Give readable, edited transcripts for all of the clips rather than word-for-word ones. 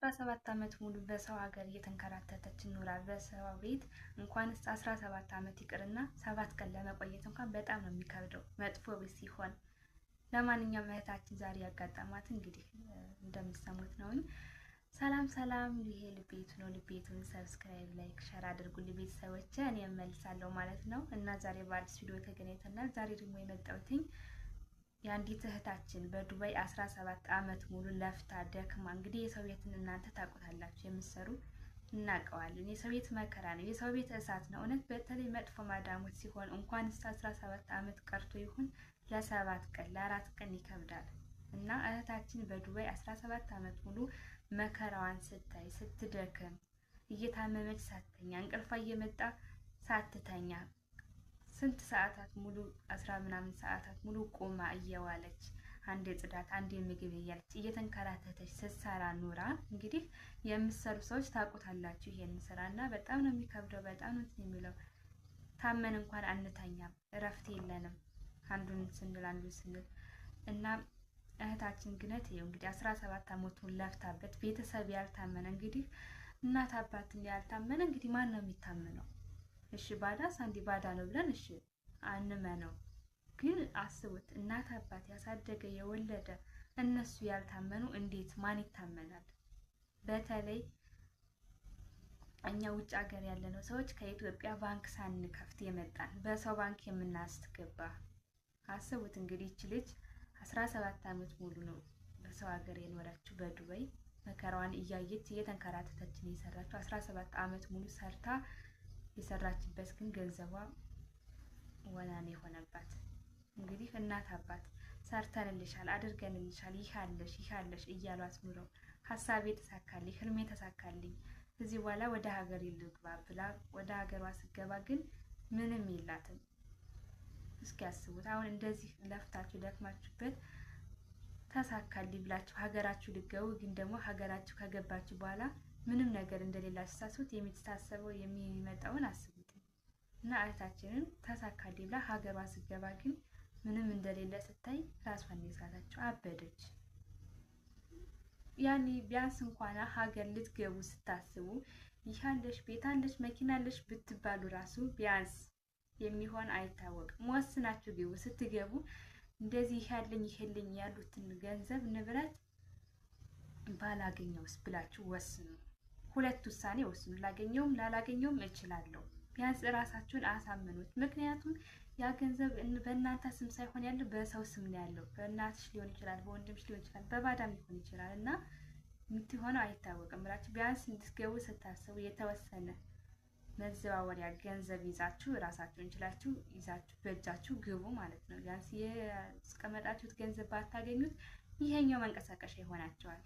17 ዓመት ሙሉ በሰው ሀገር እየተንከራተተች ኑራ በሰው ቤት እንኳንስ 17 ዓመት ይቅርና 7 ቀን ለመቆየት እንኳን በጣም ነው የሚከብደው መጥፎ ቤት ሲሆን። ለማንኛውም እህታችን ዛሬ ያጋጠማት እንግዲህ እንደምትሰሙት ነው። ሰላም ሰላም፣ ይሄ ልቤቱ ነው። ልቤቱን ሰብስክራይብ፣ ላይክ፣ ሼር አድርጉልኝ ቤተሰቦቼ፣ እኔ እመልሳለሁ ማለት ነው። እና ዛሬ በአዲስ ቪዲዮ ተገናኝተናል። ዛሬ ደግሞ የመጣሁትኝ የአንዲት እህታችን በዱባይ 17 ዓመት ሙሉ ለፍታ ደክማ፣ እንግዲህ የሰው ቤትን እናንተ ታውቁታላችሁ፣ የምትሰሩ እናውቀዋለን። የሰው ቤት መከራ ነው፣ የሰው ቤት እሳት ነው። እውነት በተለይ መጥፎ ማዳሞች ሲሆን እንኳን 17 ዓመት ቀርቶ ይሁን ለ7 ቀን ለ4 ቀን ይከብዳል። እና እህታችን በዱባይ 17 ዓመት ሙሉ መከራዋን ስታይ ስትደክም፣ እየታመመች ሳትተኛ፣ እንቅልፏ እየመጣ ሳትተኛ ስንት ሰዓታት ሙሉ 10 ምናምን ሰዓታት ሙሉ ቆማ እየዋለች አንዴ ጽዳት አንዴ ምግብ እያለች እየተንከራተተች ስትሰራ ኑራ። እንግዲህ የምትሰሩ ሰዎች ታውቁታላችሁ ይሄን ስራ እና በጣም ነው የሚከብደው። በጣም ነው የሚለው። ታመን እንኳን አንተኛም፣ እረፍት የለንም አንዱን ስንል እና እህታችን ግነት ይኸው እንግዲህ 17 ዓመቱን ለፍታበት ቤተሰብ ያልታመነ እንግዲህ እናት አባትን ያልታመነ እንግዲህ ማን ነው የሚታመነው? እሺ ባዳስ አንዲ ባዳ ነው ብለን እሺ አንመነው። ግን አስቡት፣ እናት አባት ያሳደገ የወለደ እነሱ ያልታመኑ እንዴት ማን ይታመናል? በተለይ እኛ ውጭ ሀገር ያለነው ሰዎች ከኢትዮጵያ ባንክ ሳንከፍት የመጣን በሰው ባንክ የምናስገባ። አስቡት እንግዲህ ይች ልጅ 17 ዓመት ሙሉ ነው በሰው ሀገር የኖረችው በዱባይ መከራዋን እያየች እየተንከራተተች ነው የሰራችው። 17 ዓመት ሙሉ ሰርታ የሰራችበት ግን ገንዘቧ ወናኔ የሆነባት። እንግዲህ እናት አባት ሰርተንልሻል፣ አድርገንልሻል፣ ይህ አለሽ እያሏት ኑረው ሀሳቤ ተሳካልኝ፣ ህልሜ ተሳካልኝ፣ እዚህ በኋላ ወደ ሀገር ልግባ ብላ ወደ ሀገሯ ስገባ ግን ምንም የላትም። እስኪ ያስቡት። አሁን እንደዚህ ለፍታችሁ ደክማችሁበት ተሳካልኝ ብላችሁ ሀገራችሁ ልገቡ፣ ግን ደግሞ ሀገራችሁ ከገባችሁ በኋላ ምንም ነገር እንደሌላችሁ ሳስቡት የሚታሰበው የሚመጣውን አስቡት። እና እህታችንን ተሳካልኝ ብላ ሀገሯ ስገባ ግን ምንም እንደሌለ ስታይ ራሷን የሳተችው አበደች። ያኔ ቢያንስ እንኳን ሀገር ልትገቡ ስታስቡ ይሃለሽ ቤታለሽ መኪናለሽ ብትባሉ ራሱ ቢያንስ የሚሆን አይታወቅም። ወስናችሁ ግቡ። ስትገቡ እንደዚህ ይሄልኝ ያሉትን ገንዘብ ንብረት ባላገኘውስ ብላችሁ ወስኑ። ሁለት ውሳኔ ወስኑ። ላገኘውም ላላገኘውም እችላለሁ። ቢያንስ እራሳችሁን አሳምኑት። ምክንያቱም ያ ገንዘብ በእናንተ ስም ሳይሆን ያለው በሰው ስም ነው ያለው። በእናትሽ ሊሆን ይችላል፣ በወንድምሽ ሊሆን ይችላል፣ በባዳም ሊሆን ይችላል እና የምትሆነው አይታወቅም ብላችሁ ቢያንስ እንድትገቡ ስታስቡ የተወሰነ መዘዋወሪያ ገንዘብ ይዛችሁ ራሳችሁን ችላችሁ ይዛችሁ በእጃችሁ ግቡ ማለት ነው። ቢያንስ ያስቀመጣችሁት ገንዘብ ባታገኙት ይሄኛው መንቀሳቀሻ ይሆናችኋል።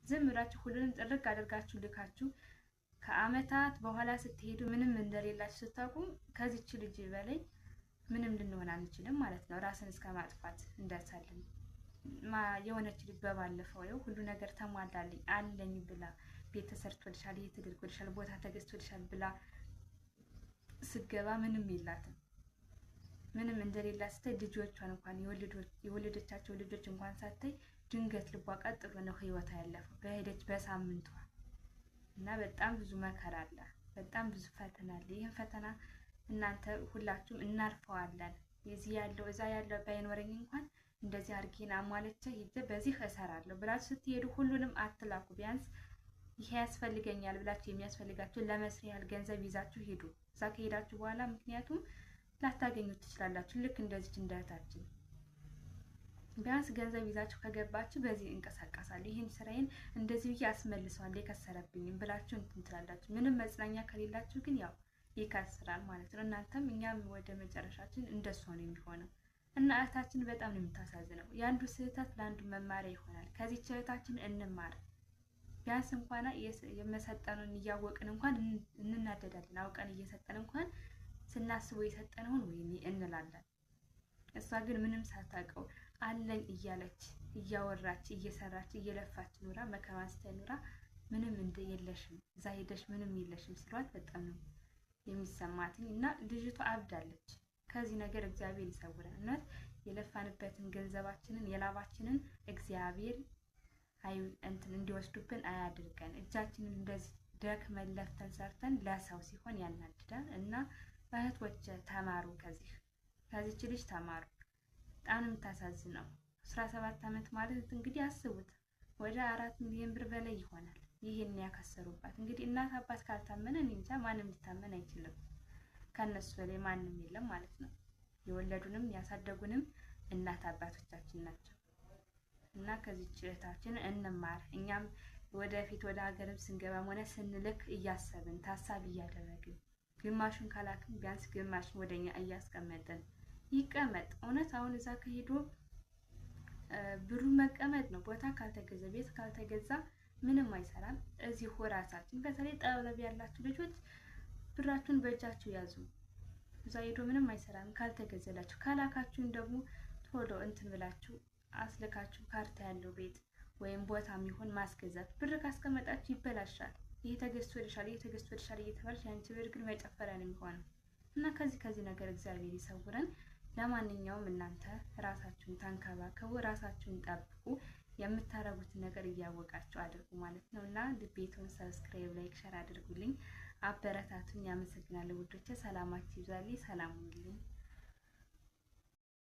ዝም ብላችሁ ሁሉንም ጥርቅ አድርጋችሁ ልካችሁ ከአመታት በኋላ ስትሄዱ ምንም እንደሌላችሁ ስታውቁ ከዚች ልጅ በላይ ምንም ልንሆን አንችልም ማለት ነው። ራስን እስከ ማጥፋት እንደርሳለን። የሆነች ልጅ በባለፈው ይኸው ሁሉ ነገር ተሟላልኝ አለኝ ብላ ቤት ተሰርቶልሻል፣ ይሄ ተደርጎልሻል፣ ቦታ ተገዝቶልሻል ብላ ስገባ ምንም የላትም። ምንም እንደሌላ ስታይ ልጆቿን እንኳን የወለደቻቸው ልጆች እንኳን ሳታይ ድንገት ልቧ ቀጥ ብሎ ነው ህይወቷ ያለፈው በሄደች በሳምንቷ። እና በጣም ብዙ መከራ አለ፣ በጣም ብዙ ፈተና አለ። ይህን ፈተና እናንተ ሁላችሁም እናልፈዋለን። የዚህ ያለው እዛ ያለው ባይኖረኝ እንኳን እንደዚህ አድርጌን አሟለቼ ሂጄ በዚህ እሰራለሁ ብላችሁ ስትሄዱ ሁሉንም አትላኩ። ቢያንስ ይሄ ያስፈልገኛል ብላችሁ የሚያስፈልጋችሁ ለመስሪያ ያህል ገንዘብ ይዛችሁ ሂዱ። እዛ ከሄዳችሁ በኋላ ምክንያቱም ላታገኙት ትችላላችሁ። ልክ እንደዚህ እንደታችን ቢያንስ ገንዘብ ይዛችሁ ከገባችሁ በዚህ እንቀሳቀሳለሁ፣ ይህን ስራዬን እንደዚህ ብዬ አስመልሰዋለሁ የከሰረብኝም ብላችሁ እንትን ትላላችሁ። ምንም መጽናኛ ከሌላችሁ ግን ያው ይከስራል ማለት ነው። እናንተም እኛም ወደ መጨረሻችን እንደሱ ነው የሚሆነው። እና እህታችን በጣም ነው የምታሳዝነው። የአንዱ ስህተት ለአንዱ መማሪያ ይሆናል። ከዚህ እህታችን እንማር። ቢያንስ እንኳን የመሰጠኑን እያወቅን እንኳን እንናደዳለን። አውቀን እየሰጠን እንኳን ስናስበው የሰጠነውን ወይኔ እንላለን። እሷ ግን ምንም ሳታውቀው አለኝ እያለች እያወራች እየሰራች እየለፋች ኑራ መከራዋን ስትኖራ ምንም የለሽም እዛ ሄደሽ ምንም የለሽም ሲሏት በጣም ነው የሚሰማትኝ። እና ልጅቷ አብዳለች። ከዚህ ነገር እግዚአብሔር ይሰውረን። እውነት የለፋንበትን ገንዘባችንን የላባችንን እግዚአብሔር እንትን እንዲወስዱብን አያድርገን። እጃችንን እንደዚህ ደክመን ለፍተን ሰርተን ለሰው ሲሆን ያናድዳል። እና እህቶች ተማሩ፣ ከዚች ልጅ ተማሩ። በጣም የምታሳዝነው 17 ዓመት ማለት እንግዲህ አስቡት፣ ወደ 4 ሚሊዮን ብር በላይ ይሆናል ይህን ያከሰሩባት። እንግዲህ እናት አባት ካልታመነ እኔ እንጃ ማንም ሊታመን አይችልም። ከነሱ በላይ ማንም የለም ማለት ነው። የወለዱንም ያሳደጉንም እናት አባቶቻችን ናቸው። እና ከዚች እህታችን እንማር። እኛም ወደፊት ወደ ሀገርም ስንገባም ሆነ ስንልክ እያሰብን ታሳቢ እያደረግን ግማሹን ካላክን ቢያንስ ግማሹን ወደኛ እያስቀመጥን ይቀመጥ። እውነት አሁን እዛ ከሄዶ ብሩ መቀመጥ ነው። ቦታ ካልተገዛ ቤት ካልተገዛ ምንም አይሰራም። እዚሁ ራሳችን በተለይ ጠለብ ያላችሁ ልጆች ብራችሁን በእጃችሁ ያዙ። እዛ ሄዶ ምንም አይሰራም ካልተገዘላችሁ። ካላካችሁን ደግሞ ቶሎ እንትን ብላችሁ አስልካችሁ ካርታ ያለው ቤት ወይም ቦታ የሚሆን ማስገዛት። ብር ካስቀመጣችሁ ይበላሻል። ይሄ ተገዝቶልሻል፣ ይሄ ተገዝቶልሻል እየተባለች ያንቺ ብር ግን መጨፈሪያ ነው የሚሆነው። እና ከዚህ ነገር እግዚአብሔር ይሰውረን። ለማንኛውም እናንተ ራሳችሁን ተንከባከቡ፣ ራሳችሁን ጠብቁ። የምታረጉትን ነገር እያወቃችሁ አድርጉ ማለት ነው። እና ቤቱን ሰብስክራይብ፣ ላይክ፣ ሸር አድርጉልኝ፣ አበረታቱኝ። ያመሰግናለሁ ውዶቼ። ሰላማችሁ ይብዛልኝ። ሰላም ሁኑልኝ።